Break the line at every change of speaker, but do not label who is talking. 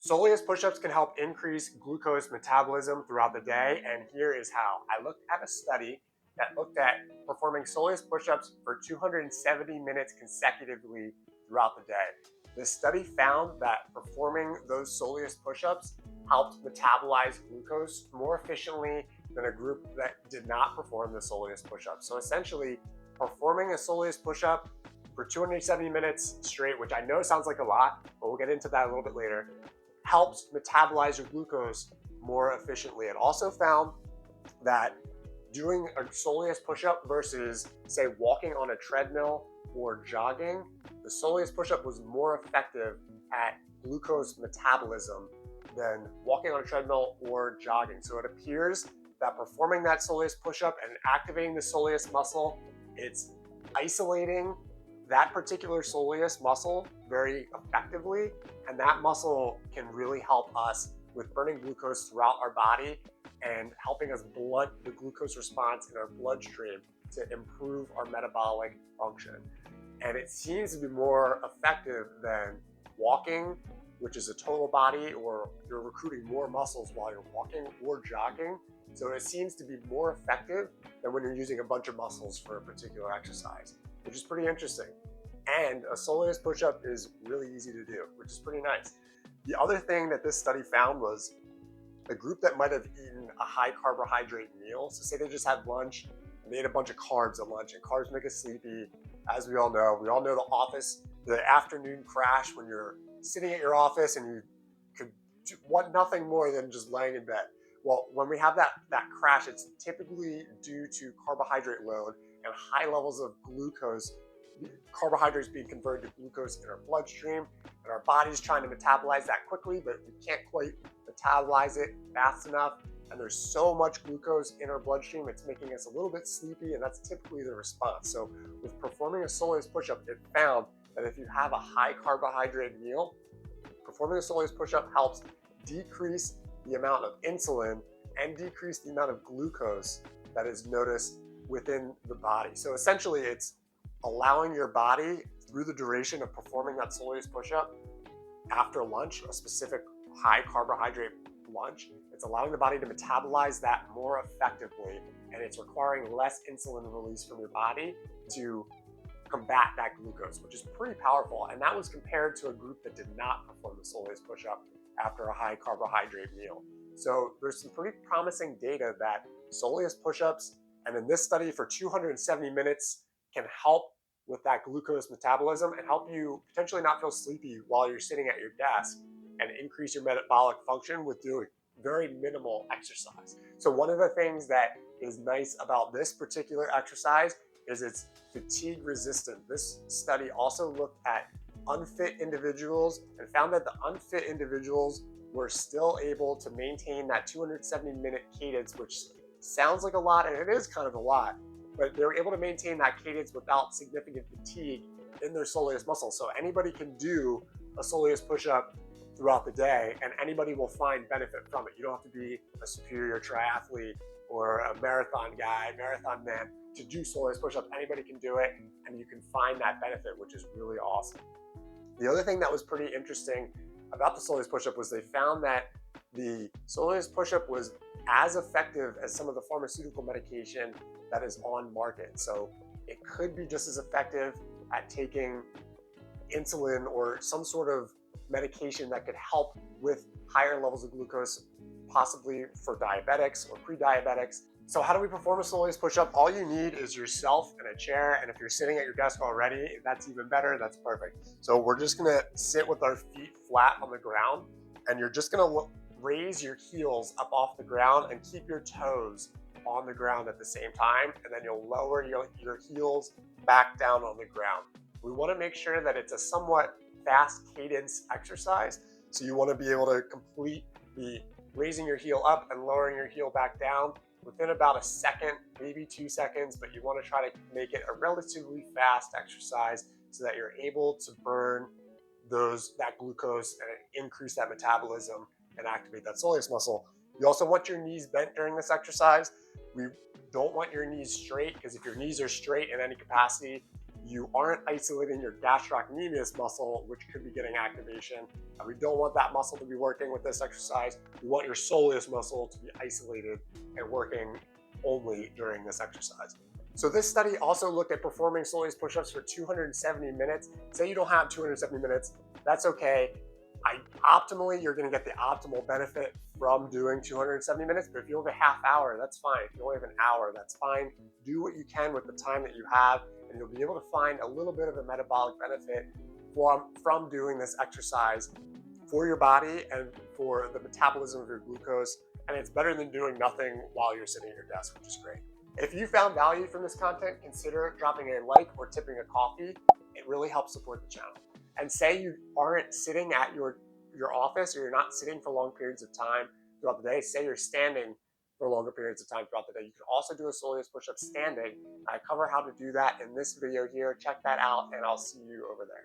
Soleus push-ups can help increase glucose metabolism throughout the day, and here is how. I looked at a study that looked at performing Soleus push-ups for 270 minutes consecutively throughout the day. This study found that performing those Soleus push-ups helped metabolize glucose more efficiently than a group that did not perform the Soleus push-ups. So essentially, performing a Soleus push-up for 270 minutes straight, which I know sounds like a lot, but we'll get into that a little bit later, helps metabolize your glucose more efficiently. It also found that doing a Soleus push-up versus, say, walking on a treadmill or jogging, the Soleus push-up was more effective at glucose metabolism than walking on a treadmill or jogging. So it appears that performing that Soleus push-up and activating the soleus muscle, it's isolating that particular soleus muscle very effectively, and that muscle can really help us with burning glucose throughout our body and helping us blunt the glucose response in our bloodstream to improve our metabolic function. And it seems to be more effective than walking, which is a total body, or you're recruiting more muscles while you're walking or jogging. So it seems to be more effective than when you're using a bunch of muscles for a particular exercise, which is pretty interesting. And a Soleus push-up is really easy to do, which is pretty nice. The other thing that this study found was a group that might have eaten a high carbohydrate meal. So say they just had lunch and they ate a bunch of carbs at lunch, and carbs make us sleepy. As we all know the afternoon crash when you're sitting at your office and you could want nothing more than just laying in bed. Well, when we have that crash, it's typically due to carbohydrate load and high levels of glucose, carbohydrates being converted to glucose in our bloodstream, and our body's trying to metabolize that quickly, but we can't quite metabolize it fast enough. And there's so much glucose in our bloodstream, it's making us a little bit sleepy, and that's typically the response. So with performing a Soleus push-up, it found that if you have a high carbohydrate meal, performing a Soleus push-up helps decrease the amount of insulin and decrease the amount of glucose that is noticed within the body. So essentially, it's allowing your body, through the duration of performing that Soleus push-up after lunch, a specific high carbohydrate lunch, it's allowing the body to metabolize that more effectively, and it's requiring less insulin release from your body to combat that glucose, which is pretty powerful. And that was compared to a group that did not perform the Soleus push-up after a high carbohydrate meal. So there's some pretty promising data that Soleus push-ups, and in this study for 270 minutes, can help with that glucose metabolism and help you potentially not feel sleepy while you're sitting at your desk, and increase your metabolic function with doing very minimal exercise. So one of the things that is nice about this particular exercise is it's fatigue resistant. This study also looked at unfit individuals and found that the unfit individuals were still able to maintain that 270-minute cadence, which sounds like a lot, and it is kind of a lot, but they were able to maintain that cadence without significant fatigue in their soleus muscle. So anybody can do a Soleus push-up throughout the day, and anybody will find benefit from it. You don't have to be a superior triathlete or a marathon guy, marathon man to do Soleus push-ups. Anybody can do it, and you can find that benefit, which is really awesome. The other thing that was pretty interesting about the Soleus push-up was they found that the Soleus push-up was as effective as some of the pharmaceutical medication that is on market. So it could be just as effective at taking insulin or some sort of medication that could help with higher levels of glucose, possibly for diabetics or pre-diabetics. So how do we perform a Soleus push-up? All you need is yourself and a chair, and if you're sitting at your desk already, that's even better, that's perfect. So we're just gonna sit with our feet flat on the ground, and you're just gonna raise your heels up off the ground and keep your toes on the ground at the same time, and then you'll lower your heels back down on the ground. We wanna make sure that it's a somewhat fast cadence exercise. So you want to be able to complete the raising your heel up and lowering your heel back down within about a second, maybe 2 seconds, but you want to try to make it a relatively fast exercise so that you're able to burn that glucose and increase that metabolism and activate that soleus muscle. You also want your knees bent during this exercise. We don't want your knees straight, because if your knees are straight in any capacity, you aren't isolating your gastrocnemius muscle, which could be getting activation, And we don't want that muscle to be working with this exercise. We want your soleus muscle to be isolated and working only during this exercise. So this study also looked at performing soleus push-ups for 270 minutes. Say you don't have 270 minutes, that's okay. Optimally, you're going to get the optimal benefit from doing 270 minutes, but if you only have a half hour, that's fine. If you only have an hour, that's fine. Do what you can with the time that you have, and you'll be able to find a little bit of a metabolic benefit from doing this exercise for your body and for the metabolism of your glucose. And it's better than doing nothing while you're sitting at your desk, which is great. If you found value from this content, consider dropping a like or tipping a coffee. It really helps support the channel. And say you aren't sitting at your office, or you're not sitting for long periods of time throughout the day. Say you're standing for longer periods of time throughout the day. You can also do a soleus push-up standing. I cover how to do that in this video here. Check that out, and I'll see you over there.